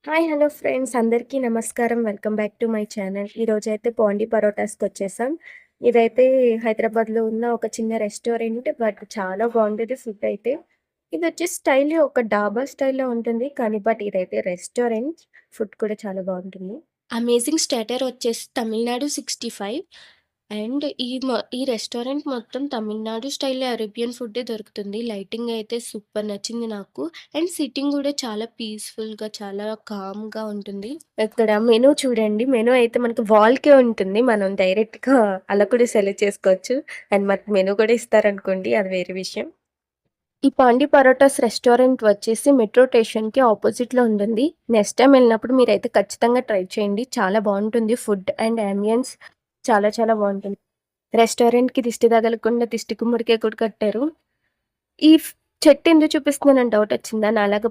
Hi hello friends అందరికీ నమస్కారం. Welcome back to my channel. ఈరోజైతే పాండి పరోటాస్‌కొచ్చేసాం. ఇదైతే హైదరాబాద్‌లో ఉన్న ఒక చిన్న రెస్టారెంట్. బట్ చాలా బావుంటది ఫుడ్ అయితే. ఇదొచ్చేసి స్టైల్ ఒక డాబా స్టైల్‌లో ఉంటుంది. బట్ ఇదైతే రెస్టారెంట్. ఫుడ్ కూడా చాలా బావుంటుంది. అమేజింగ్ స్టార్టర్ వచ్చేసి తమిళనాడు 65 అండ్ ఈ రెస్టారెంట్ మొత్తం తమిళనాడు స్టైల్‌లో అరేబియన్ ఫుడ్డే దొరుకుతుంది. లైటింగ్ అయితే సూపర్ నచ్చింది నాకు. అండ్ సిట్టింగ్ గూడా చాలా పీస్‌ఫుల్‌గా, చాలా కామ్‌గా ఉంటుంది. ఇక్కడ మెనూ చూడండి. మెనూ అయితే మనకి వాల్‌కే ఉంటుంది. మనం డైరెక్ట్‌గా అలా కూడా సెలెక్ట్ చేసుకోవచ్చు. అండ్ మనకి మెనూ కూడా ఇస్తారనుకోండి అది వేరే విషయం. ఈ పాండి పరోటాస్ రెస్టారెంట్ వచ్చేసి మెట్రో స్టేషన్‌కి ఆపోజిట్‌లో ఉంటుంది. నెక్స్ట్ టైమ్ వెళ్ళినప్పుడు మీరైతే ఖచ్చితంగా ట్రై చేయండి. చాలా బావుంటుంది ఫుడ్ అండ్ యాంబియన్స్ చాలా చాలా బావుంటుంది. రెస్టారెంట్‌కి దిష్టి తగలకుండా దిష్టి గుమ్మడికాయ కూడా కట్టారు. ఈ చెట్టు ఎందుకు చూపిస్తున్నానని డౌట్ వచ్చిందా? నాలాగా